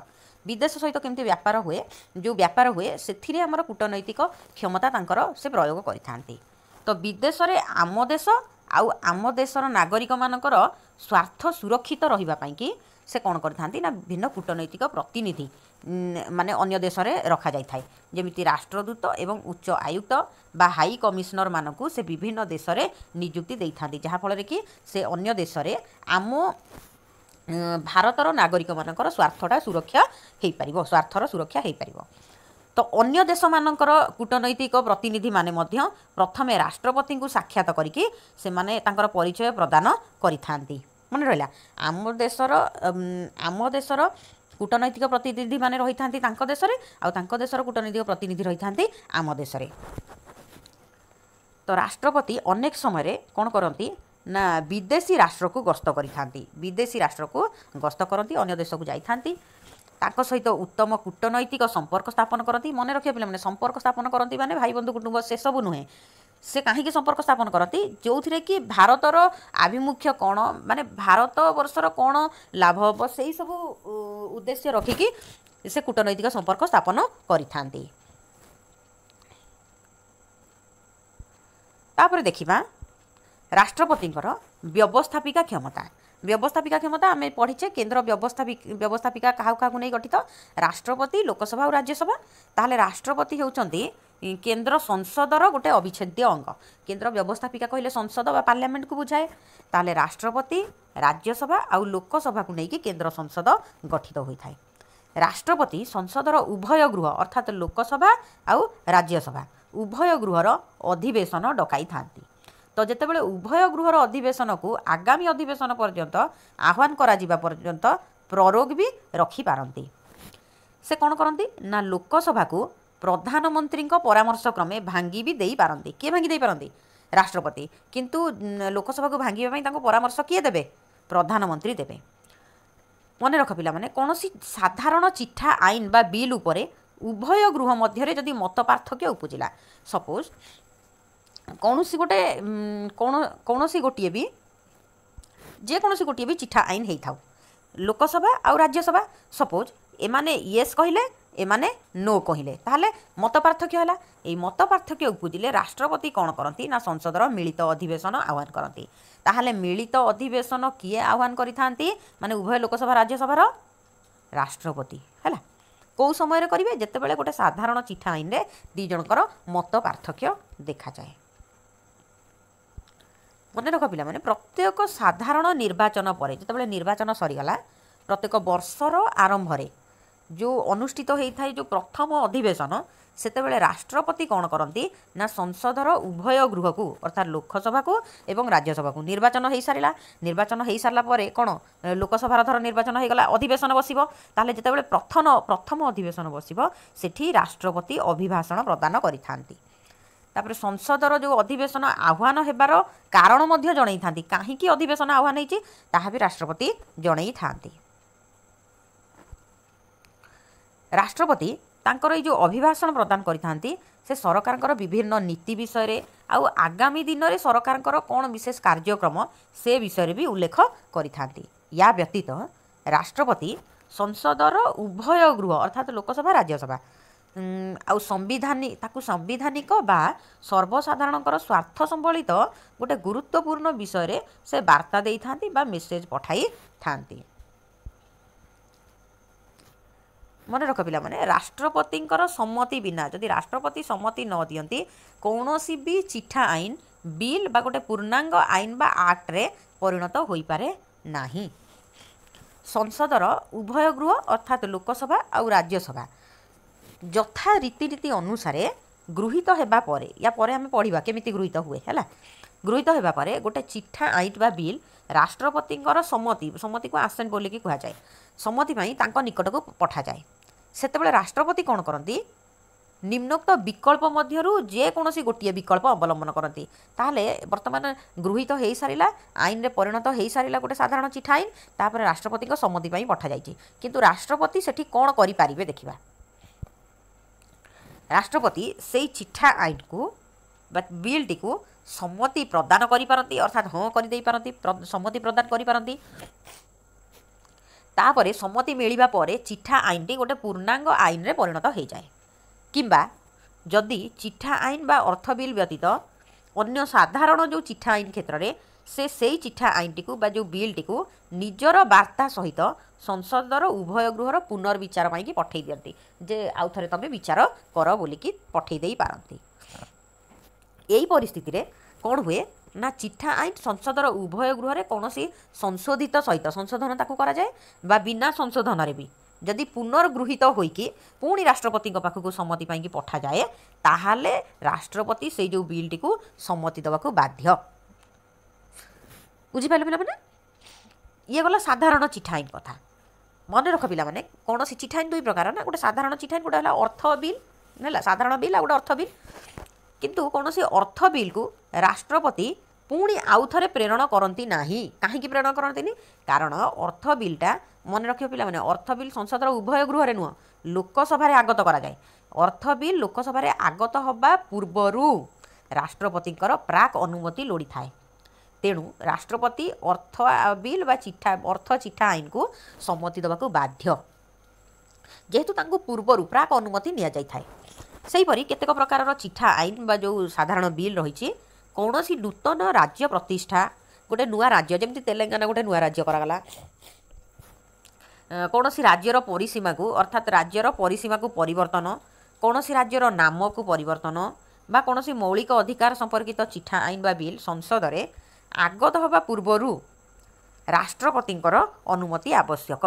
विदेश सहित केमती व्यापार हुए, जो व्यापार हुए से आमर कूटनैतिक क्षमता तांकर से प्रयोग करिथांती। तो विदेश रे आम देश आम देशर नागरिक मानकर स्वार्थ सुरक्षित रहिबा पई कि से कौन करथांती ना भिन्न कूटनैतिक प्रतिनिधि माने अन्य देश रे रखा जाय थाए, जेमिति राष्ट्रदूत एवं उच्च आयुक्त बा हाई कमिशनर मानकू से विभिन्न देश रे नियुक्ति देई थांती, जहा फल रे कि से अन्य देश रे आम भारतर नागरिक मानकर स्वार्थटा सुरक्षा हेई परिबो, स्वार्थर सुरक्षा हेई परिबो। तो अन्य देश मानकर कूटनैतिक प्रतिनिधि माने मध्य प्रथमे राष्ट्रपति को साक्षात करिकि से माने तांकर परिचय प्रदान करिथांती। मन रहिला आम देशर कूटनैतिक प्रतिनिधि माने रही थांती तांक देश रे, आ तांक देशर कूटनैतिक प्रतिनिधि रही थांती आम देश रे। तो राष्ट्रपति अनेक समय कौन करती ना विदेशी राष्ट्र को गस्त करिथांती, विदेशी राष्ट्र को गस्त करती, अन्य देश को जाइथांती, तांको सहित उत्तम कूटनैतिक संपर्क स्थापन करती। मन रखिए पिला माने संपर्क स्थापन करती माने भाई बंधु कुटुंब से सब नुहे, से कहीं संपर्क स्थापन करती जो थी कि भारतर आभिमुख्य कौन माने भारत वर्षर कौन लाभ हम से सब उद्देश्य रखिकी से कूटनैतिक संपर्क स्थापन करिथांती। तापर देखिबा राष्ट्रपतिंकर व्यवस्थापिका क्षमता। व्यवस्थापिका क्षमता आम पढ़ीचे केन्द्र व्यवस्थापिका क्या नहीं गठित राष्ट्रपति लोकसभा और राज्यसभा। ताहले राष्ट्रपति होउचंती केन्द्र संसदर गोटे अविच्छेद्य अंग। केन्द्र व्यवस्थापिका कहले संसद बा पार्लियामेंट को बुझाए, ताहले राष्ट्रपति राज्यसभा और लोकसभा को लेकिन केन्द्र संसद गठित होता है। राष्ट्रपति संसदर उभय गृह अर्थात लोकसभा और राज्यसभा उभय गृहर अधिवेशन डकाई थांती। तो जितेबाला उभय गृहर अधिवेशन को आगामी अधिवेशन पर्यंत आह्वान करा जिबा पर्यंत प्ररोग भी रखिपारती। से कौन करती ना लोकसभा को प्रधानमंत्री परामर्श क्रमे भांगी भी दे पारती। किए भांगी दे पारती राष्ट्रपति, किंतु लोकसभा को भांगी परामर्श किए देबे प्रधानमंत्री देबे। मन रख पिला माने कौनसी साधारण चिठा आईन बा बिल उपरे उभय गृह मध्य जदि मत पार्थक्य उपजिला, सपोज कौनसी गोटे कौनसी गोटे भी जेकोसी गोटे भी चिठा आईन होता लोकसभा और राज्यसभा, सपोज एमाने येस कहले एमाने नो कहले, ताहले मत पार्थक्य है। ये मत पार्थक्य उपजिले राष्ट्रपति कौन करती ना संसदर मिलित अधिवेशन आह्वान करती। ताहले मिलित अधिवेशन किए आह्वान करिथांती माने उभय लोकसभा राज्यसभार राष्ट्रपति है। कौ समय करेंगे जितेबाला गोटे साधारण चिठा आईन रे दी जनकर मत पार्थक्य देखा जाए। मन रख पिला माने प्रत्येक साधारण निर्वाचन पर जितेबाला निर्वाचन सरीगला प्रत्येक वर्षर आरंभ रे जो अनुष्ठित होता है जो प्रथम अधिवेशन सेतेबेले राष्ट्रपति कौन करती ना संसदर उभय गृह को अर्थात लोकसभा को एवं राज्यसभा को निर्वाचन हो सारा। निर्वाचन हो सारा पर कौन लोकसभार धर निर्वाचन हो गला अधिवेशन बसिबो, ताहले जितेबाला प्रथम अधिवेशन बसिबो सेठी राष्ट्रपति अभिभाषण प्रदान करिथांती। तापर संसदर जो अधिवेशन आह्वान हेबार कारण मध्य जणई थांती, काहींकि अधिवेशन आह्वान होईची ताहा भी राष्ट्रपति जणई थांती। राष्ट्रपति तांकर ये जो अभिभाषण प्रदान करिथांती से सरकार विभिन्न नीति विषय रे आउ आगामी दिन में सरकार कौन विशेष कार्यक्रम से विषय भी उल्लेख करिथांती। या व्यतीत राष्ट्रपति संसदर उभय गृह अर्थात लोकसभा राज्यसभा आउ संविधानिक बा सर्वसाधारण स्वार्थ संबलित गोटे गुरुत्वपूर्ण विषय रे से वार्ता देई थांती बा मेसेज पठाई थांती। मन रख पिला माने राष्ट्रपति सम्मति बिना जदि राष्ट्रपति सम्मति न दियंती कौनसी भी चिठा आईन बिल बा गोटे पूर्णांग आईन बा आक्ट रे परिणत होई पारे नाही। संसदर उभय गृह अर्थात लोकसभा और राज्यसभा यथा रीतिनीति अनुसार गृहीत हेबा परे या परे आमे पढ़िबा केमिति गृहीत हुए हैला। गृहीत हेबा परे गोटे चिठा आईन बा बिल राष्ट्रपति सम्मति को आसेंट बोली कि कहा जाए सम्मति पई तांको निकट को पठा जाए। सेतेबेले राष्ट्रपति कौन करती निम्नोक्त विकल्प मध्यरु जे कोनोसी गोटिए विकल्प अवलंबन करती। ताहले वर्तमान गृहीत हो सारा आईन रे परिणत हो सारा गोटे साधारण चिठा आईन तापर राष्ट्रपति को सम्मति पई पठा जाइछि, किंतु राष्ट्रपति सेठी कौन करि पारिबे देखिबा। राष्ट्रपति से चिठा आईन को बा बिलटी को सम्मति प्रदान करिपारती अर्थात हाँ करदेई पारती सम्मति प्रदान करिपारती। तापरे सम्मति मिलिबा परे चिठा आईनटी गोटे पूर्णांग आईन रे परिणत हो जाए किंबा जदि चिठा आईन बा अर्थ बिल व्यतीत अन्य साधारण जो चिठा आईन क्षेत्र में से चिठा आईनटी को बा जो बिलटी को निजर वार्ता सहित संसदर उभय गृहर पुनर्विचार पाई पठे दियंती जे आउ थरे तमे विचार कर बोलिकी पठे देई पारंती। यही परिस्थिति रे कौन हुए ना चिठा आईन संसदर उभय गृह कौन संशोधित सहित संशोधन ताकू करा जाए बा बिना संशोधन रे भी जदि पुनर्गृहीत होइकी पुणी राष्ट्रपति पाखक सम्मति पाई पठा जाए ताहाले राष्ट्रपति से जो बिलटी को सम्मति देवाक बाध्य। बुझिपारे पिला माने ये गला साधारण चिठा आईन कथा मन रख पिला माने कौन चिठा आईन दुई प्रकार ना गोटे साधारण चिठा आईन गोटे अर्थ बिल है साधारण बिल आ गोटे अर्थ बिल किंतु कौन अर्थ बिल को राष्ट्रपति पुणी आउ थे प्रेरण करती ना कहीं प्रेरण करती कारण अर्थ बिलटा मन रख पिला माने अर्थ बिल संसदर उभय गृह नुह लोकसभा आगत करा जाए अर्थ बिल लोकसभा आगत हवा पूर्वरु राष्ट्रपतिंकर प्राक अनुमति लोड़ी थाए तेणु राष्ट्रपति अर्थ बिल बा चिठा अर्थ चिठा आईन को सम्मति देवाक बाध्य जेहेतु तांको पूर्वरु प्राक अनुमति निया जाय थाए। सेहीपरि केतेक प्रकार चिठा आईन बा जो साधारण बिल रही कौन नूतन राज्य प्रतिष्ठा गोटे नुआ राज्य जमी तेलंगाना गोटे नुआ राज्य करागला कौन राज्यर परिसीमा को अर्थात राज्यर परिसीमा को परिवर्तन कौन राज्यर नाम को परिवर्तन बा कौन मौलिक अधिकार संपर्कित चिठा आईन बा बिल संसद में आगत हवा पूर्वरु राष्ट्रपतिंकर अनुमति आवश्यक।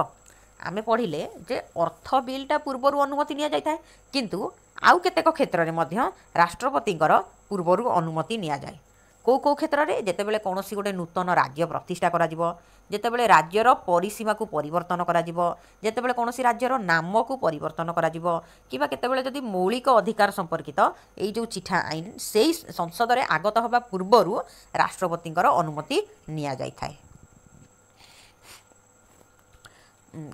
आमे पढ़िले जे अर्थ बिलटा पूर्वरु अनुमति निया जाय थाए किंतु आउ केतेक क्षेत्र में मध्य राष्ट्रपतिंकर पूर्वरु अनुमति निया जाए को क्षेत्र में जेतेबेले कौन गोटे नूतन राज्य प्रतिष्ठा करा जिवो जेतेबेले राज्यर परिसीमा को परिवर्तन करा जिवो जेतेबेले कौन राज्यर नाम को परिवर्तन करा जिवो किबा केतेबेले जदि मौलिक अधिकार संपर्कित एई जो चिठा आईन सेई संसद में आगत हवा पूर्वरु राष्ट्रपतिंकर अनुमति निया जाय थाए।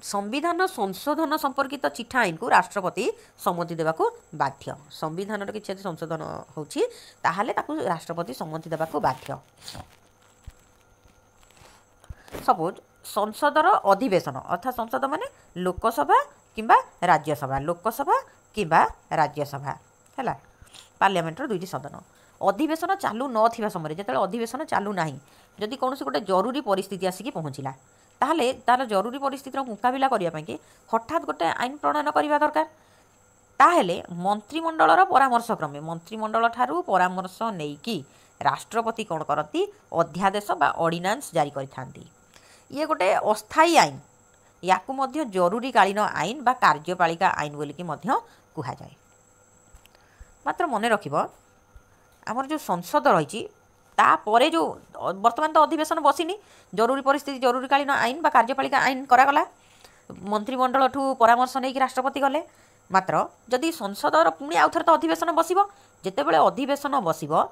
संविधान संशोधन संपर्कित चिठा आईन को राष्ट्रपति सम्मति देवाक बाध्य संविधान किसी संशोधन होछि ताहाले ताकू राष्ट्रपति सम्मति देवाक बाध्य। सपोज संसदर अधिवेशन अर्थात संसद माने लोकसभा किंबा राज्यसभा लोकसभा किंबा राज्यसभा है पार्लियामेंटर दुईटी सदन अधिवेशन चालू नथिबा समय जेतेबेले अधिवेशन चालू नाही जदि कौन गोटे जरूरी परिस्थिति आसिक पहुँचला ताहले तार जरूरी परिस्थितिर मुकाबिला करिया ପାଇଁ कि हठात गोटे आईन प्रणयन करबा दरकार ताहले मंत्रिमंडलर परामर्श क्रमे मंत्रिमंडल ठारू परामर्श नेकी राष्ट्रपति कौन करती अध्यादेश बा ऑर्डिनेंस जारी करिथांती। ये गोटे अस्थायी आईन याकू मध्य जरूरीकालीन आईन बा कार्यपालिका आईन बोलिकी मध्य कुहा जाए। मात्र मन रखिबो आमर जो संसद रही तापरे जो वर्तमान तो अधिवेशन बसिनी जरूरी परिस्थिति जरूरीकालीन आईन बा कार्यपालिका आईन करागला मंत्रिमंडल ठू परामर्श नहीं राष्ट्रपति गले मात्र जदि संसदर पुणी आउ थरे तो अधिवेशन बसिबो जेतेबेले अधिवेशन बसिबो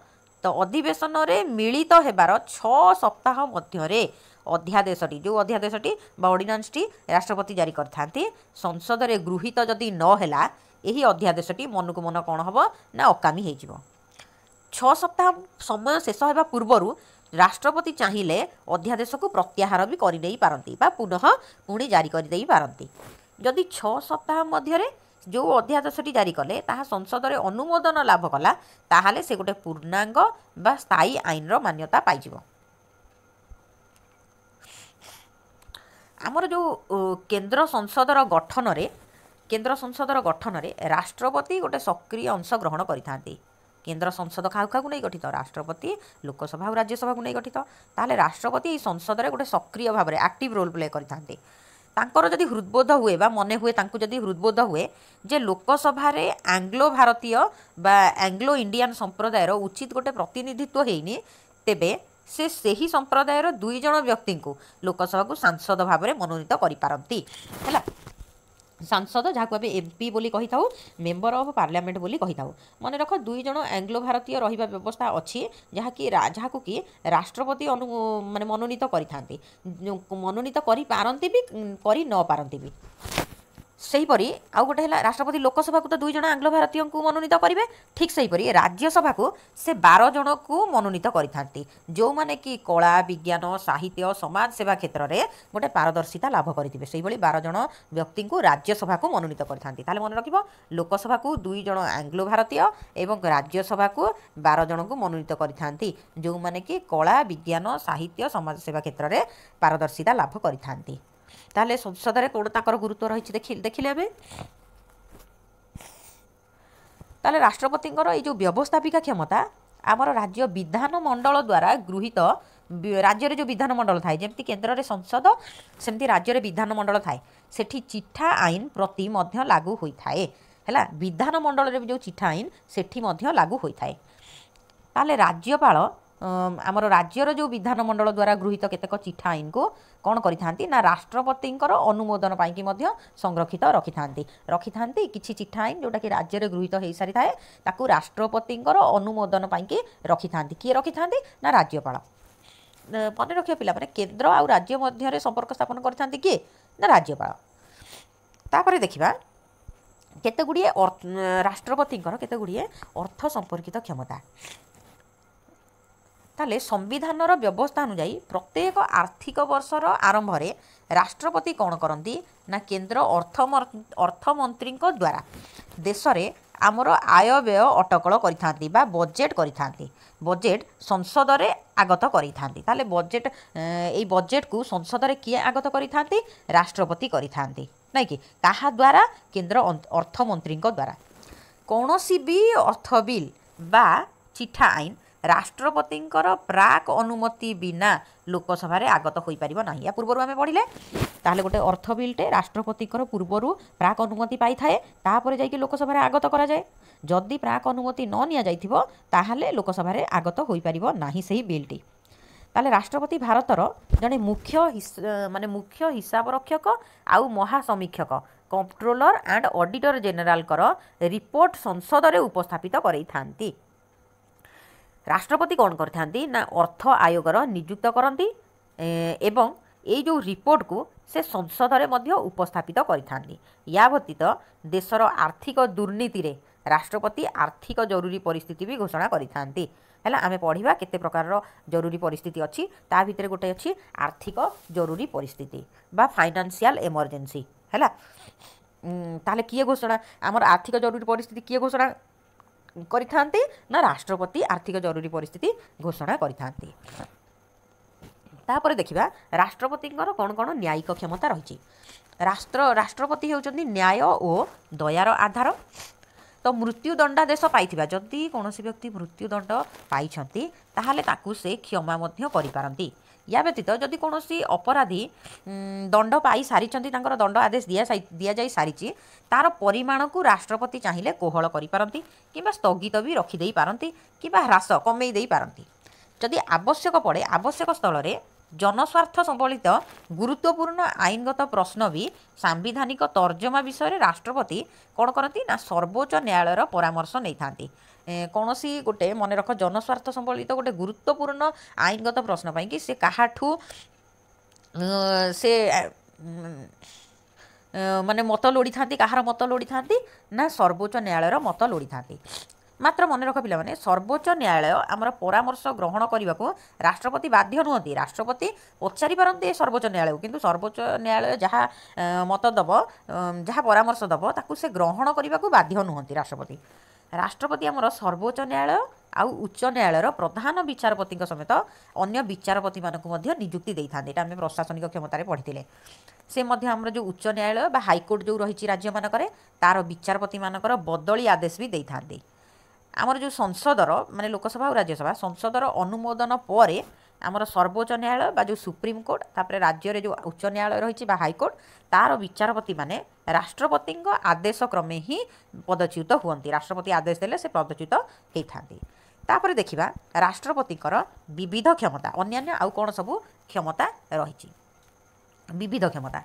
तो अधिवेशन रे मिलित हेबार 6 सप्ताह मध्यरे अध्यादेशटी जो अध्यादेशटी बा ऑर्डिनेंसटी राष्ट्रपति जारी करथांती संसद रे गृहीत जदि न हैला एही अध्यादेशटी मन को मन कौन हबो ना अकामी हे जिवो 6 सप्ताह समय शेष होगा पूर्वर राष्ट्रपति चाहिए अध्यादेश को प्रत्याहार भी करने पारती पुनः पुणी जारी करदे पारती। जदि 6 सप्ताह मध्य जो अध्यादेशटी जारी कले ताहा संसद में अनुमोदन लाभ कला ताहाले से गोटे पूर्णांग बा स्थायी आईन मान्यता पाइजिवो। आमर जो केंद्र संसदर गठन रे राष्ट्रपति गोटे सक्रिय अंश ग्रहण करिथांती। केंद्र संसद क्या नहीं गठित राष्ट्रपति लोकसभा और राज्यसभा को नहीं गठित ताहले राष्ट्रपति संसद में गोटे सक्रिय भाव में एक्टिव रोल प्ले करते तांकर जदि हृदबोध हुए बा मने हुए तांको जदि हृदबोध हुए जे लोकसभा रे आंग्लो भारतीय बा आंग्लो इंडियन संप्रदायर उचित गोटे प्रतिनिधित्व हेनी तेबे से सही संप्रदायर 2 जण व्यक्ति को लोकसभा को सांसद भाव में मनोनीत करि पारंती हैला। सांसद जहाँ एमपी बोली कही था मेंबर ऑफ पार्लियामेंट बोली कही था मन रख 2 जण आंग्लो भारतीय रहिबा व्यवस्था अच्छी जहाँ कि राष्ट्रपति माने मनोनीत करि थांती मनोनीत करि पारंती भी करि न पारंती भी सेहीपरि आउ गोटे है राष्ट्रपति लोकसभा को तो 2 जन आंग्ल भारतीय को मनोनीत करेंगे, ठीक सेहीपरि राज्यसभा को से 12 जन को मनोनीत करथांती, जो माने कि कला विज्ञान साहित्य समाज सेवा क्षेत्र में गोटे पारदर्शिता लाभ करेंगे, से 12 जन व्यक्ति को राज्यसभा को मनोनीत करथांती। ताले मन रखिबो लोकसभा को 2 जन आंग्लो भारतीय एवं राज्यसभा को 12 जन को मनोनीत करथांती, जो माने कि कला विज्ञान साहित्य समाज सेवा क्षेत्र में पारदर्शिता लाभ करथांती। ताले संसद रे कोन ताकर गुरुत्व रही देखिले एबे। ताले राष्ट्रपतिंकर ए जो व्यवस्थापिका क्षमता आमर राज्य विधान मंडल द्वारा गृहीत राज्य रे जो विधान मंडल थाए जेमती केंद्र रे संसद सेमती राज्य रे विधान मंडल थाए सेठी चिठा आईन प्रति मध्य लागू होई थाए हैला। विधान मंडल रे जो चिठा आईन सेठी मध्य लागू होई थाए। ताले राज्यपाल आमर राज्यर जो विधान मंडल द्वारा गृहीत केतेक चिठा आईन को कौन करिथांती ना राष्ट्रपतिंकर अनुमोदन पाई कि मध्य संरक्षित रखिथांती किछि चिठा आईन जोटा कि राज्य रे गृहीत हेई सारी थाए ताकू राष्ट्रपतिंकर अनुमोदन पाई कि रखिथांती। किए रखिथांती ना राज्यपाल। मन रखियो पिला माने केंद्र आ राज्य मध्य रे संपर्क स्थापन करिथांती किए ना राज्यपाल। तापरे देखिबा केते गुडिए राष्ट्रपतिंकर केते गुडिए अर्थ संपर्कित क्षमता। ताले संविधान व्यवस्था अनुजाई प्रत्येक आर्थिक वर्षर आरंभ में राष्ट्रपति कौन करती ना केंद्र अर्थमंत्री द्वारा देश में आमर आय व्यय अटकल करिथांती बा बजेट करिथांती। बजेट संसद रे आगत करिथांती। ताले बजेट ए बजेट को संसद रे किए आगत करिथांती राष्ट्रपति करिथांती नहीं कि कहा द्वारा केंद्र अर्थमंत्री द्वारा। कौनसी भी अर्थ बिल बा चिठा आईन राष्ट्रपतिंकर प्राक अनुमति बिना लोकसभा रे आगत होई परिबो नाही। या पूर्वरु आमे पढिले ताहले गोटे अर्थ बिलटे राष्ट्रपतिंकर पूर्वरु प्राक अनुमति पाई थाए तापर जाई कि लोकसभा रे आगत करा जाए। जदि प्राक अनुमति न निया जाइथिबो ताहले लोकसभा रे आगत होई परिबो नाही सही बिलटी। ताहले राष्ट्रपति भारतर जने मुख्य हिसाब रक्षक आउ महासमीक्षक कंट्रोलर एंड ऑडिटर जनरल कर रिपोर्ट संसद रे उपस्थापित करई थांती। राष्ट्रपति कौन करथांती ना अर्थ आयोगर नियुक्त करती एवं ये जो रिपोर्ट को से संसद रे मध्य उपस्थापित करिथांती। या व्यतीत देशर आर्थिक दुर्नीति रे राष्ट्रपति आर्थिक जरूरी परिस्थिति भी घोषणा करिथांती। हैला आमे पढ़िबा केते प्रकार जरूरी परिस्थिति अछि ता भितरे गोटे अछि आर्थिक जरूरी परिस्थिति बा फाइनेंशियल इमरजेंसी हैला। ताले किए घोषणा आमर आर्थिक जरूरी परिस्थिति किए घोषणा करिथांती ना राष्ट्रपति आर्थिक जरूरी परिस्थिति घोषणा करिथांती। तापर देखिबा राष्ट्रपतिंकर कौन कौन न्यायिक क्षमता रही। राष्ट्रपति होउचंदी न्याय और दयार आधार। तो मृत्युदंडादेश पाइथिबा जदि कौनसी व्यक्ति मृत्युदंड पाइछंती ताहाले ताकू से क्षमा मध्य करि पारंती। या व्यतीत जदि कौनसी अपराधी दंड पाई सारिछंती तांकर दंड आदेश दिया जाई सारिछि तार परिमाण को राष्ट्रपति चाहिए कोहल करि पारंती किबा स्थगित भी रखि देई पारंती किबा ह्रास कमेई देई पारंती। जदि आवश्यक पड़े आवश्यक स्थल रे जनस्वार्थ संबलित गुरुत्वपूर्ण आईनगत प्रश्न भी सांविधानिक तर्जमा विषय राष्ट्रपति कौन करती ना सर्वोच्च न्यायालय परामर्श नहीं थांती। कौनसी गोटे मन रख जनस्वार्थ संबलित गोटे गुरुत्वपूर्ण आईनगत प्रश्न पाई कि से काहाठू से माने मत लोड़ी थांती कहार मत लोड़ी थांती ना सर्वोच्च न्यायालय मत लोड़ी थांती। मात्र मन रख पिला माने सर्वोच्च न्यायालय आमर परामर्श ग्रहण करने को राष्ट्रपति बाध्य नुहति। राष्ट्रपति पचारि पारती सर्वोच्च न्यायालय किंतु सर्वोच्च न्यायालय जहाँ मत दब जहाँ परामर्श दब ताकू से ग्रहण करने को बाध्य नुहति राष्ट्रपति। राष्ट्रपति आमर सर्वोच्च न्यायालय आउ उच्च न्यायालय प्रधान विचारपति समेत अन्य विचारपति मानक मध्य नियुक्ति देई थांते। एटा आमे प्रशासनिक क्षमतार पढ़िथिले। से मध्य आमर जो उच्च न्यायालय बा हाईकोर्ट जो रही राज्य मानकरे तार विचारपति मानकर बदली आदेश भी देई थांते। आमर जो संसदर माने लोकसभा और राज्यसभा संसदर अनुमोदन पर आमर सर्वोच्च न्यायालय बा जो सुप्रीम कोर्ट तापर राज्य रे जो उच्च न्यायालय रही बा हाईकोर्ट तार विचारपति माने राष्ट्रपति आदेश क्रमे ही पदच्युत हुअन्ति। राष्ट्रपति आदेश देले से पदच्युत होई थांती। तापर देखिबा राष्ट्रपतिकर विविध क्षमता अन्यान्य आउ कोन सबु क्षमता रही। विविध क्षमता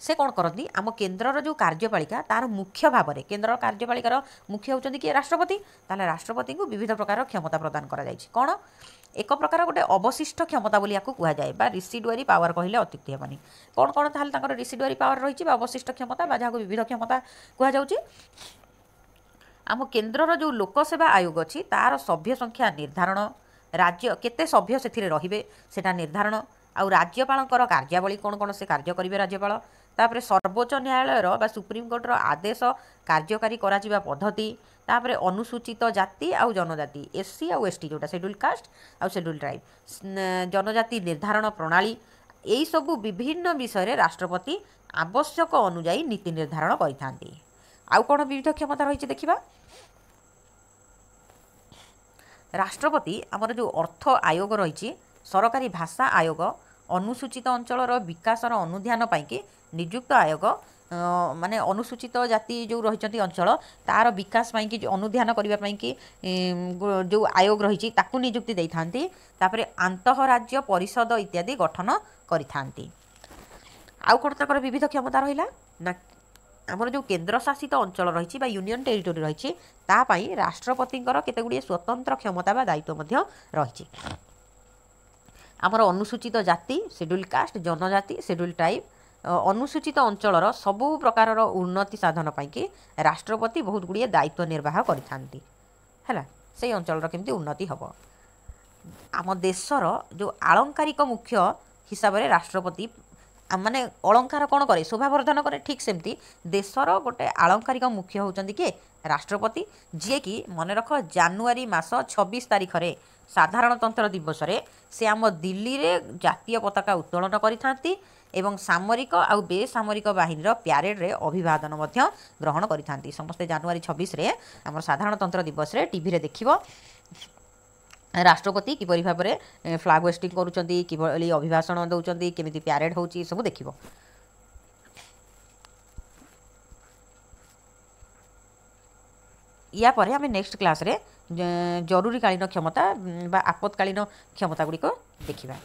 से कौन करती आम केन्द्रर जो कार्यपालिका तार मुख्य भाव में केन्द्र कार्यपालिकार मुख्य होती किए राष्ट्रपति ताले राष्ट्रपति को विविध प्रकार क्षमता प्रदान करा जायछि कौन एक प्रकार गोटे अवशिष्ट क्षमता बोली याकू कुहाଯାଏ बा रिसिडुआरी पावर कहले अत्युक्ति हेबानी कौन कौन ताहले तांकर रिसिडुआरी पावर रही अवशिष्ट क्षमता बा जहाँ विविध क्षमता कुहाଯାଉଛି आम केन्द्रर जो लोकसेवा आयोग अच्छी तार सभ्य संख्या निर्धारण राज्य केते सभ्य से रहिबे सेटा निर्धारण आउ राज्यपालकर कार्यावली कौन कौन से कार्य करेंगे राज्यपाल तापर सर्वोच्च न्यायालयर बा सुप्रीमकोर्टर आदेश कार्यकारी करा पद्धति तापर अनुसूचित जाति आउ जनजाति एससी आउ एसटी जोटा शेड्यूल कास्ट आउ शेड्यूल ट्राइब जनजाति निर्धारण प्रणाली यही सबू विभिन्न विषय राष्ट्रपति आवश्यक अनुजाई नीति निर्धारण करिथांती आउ कौन विविध क्षमता रही देखिबा राष्ट्रपति आमर जो अर्थ आयोग रही सरकारी भाषा आयोग अनुसूचित अंचलर विकासर अनुध्यान पाइकी नियुक्त आयोग माने अनुसूचित जाति जो रही अंचल तार विकास पाइकी अनुध्यान करने की जो आयोग रही ताकू नियुक्ति दे तापर आंतःराज्य परिषद इत्यादि गठन करिथांती आउ कौन तक विविध क्षमता रहिला ना आमर जो केन्द्र शासित अंचल रही यूनियन टेरिटोरी रही तापाई राष्ट्रपतिंकर केतेगुड़िए स्वतंत्र क्षमता बा दायित्व रही आमर अनुसूचित जाति शेड्यूल कास्ट जनजाति शेड्यूल ट्राइब अनुसूचित अंचलर सबु प्रकार उन्नति साधन पाइकी राष्ट्रपति बहुत गुड़िए दायित्व निर्वाह करिथांती हैला से अंचलर केमती उन्नति हब आम देशर जो आलंकारिक मुख्य हिसाब से राष्ट्रपति माने अलंकार कौन करे शोभावर्धन करे ठीक सेमती देशर गोटे आलंकारिक मुख्य होचंदी के राष्ट्रपति जी कि मन रख जानुआरी मास 26 तारिख रे साधारणतंत्र दिवस रे से आम दिल्ली रे जातीय पताका उत्तोलन करिथांती एवं सामरिक आउ बेसामरिक बाहिनीर प्यारेड रे अभिवादन मध्य ग्रहण करिथांती समस्ते जानुआरी 26 रे आम साधारणतंत्र दिवस रे टीवी रे देखिबो राष्ट्रपति किपरि भाव में फ्लाग होस्टिंग करुँच कि अभिभाषण दौरान केमी प्यारेड हो सब देखिबो या परे आम नेक्स्ट क्लास रे जरूरीकालीन क्षमता बा आपतकालीन क्षमता गुड़िक देखिबा।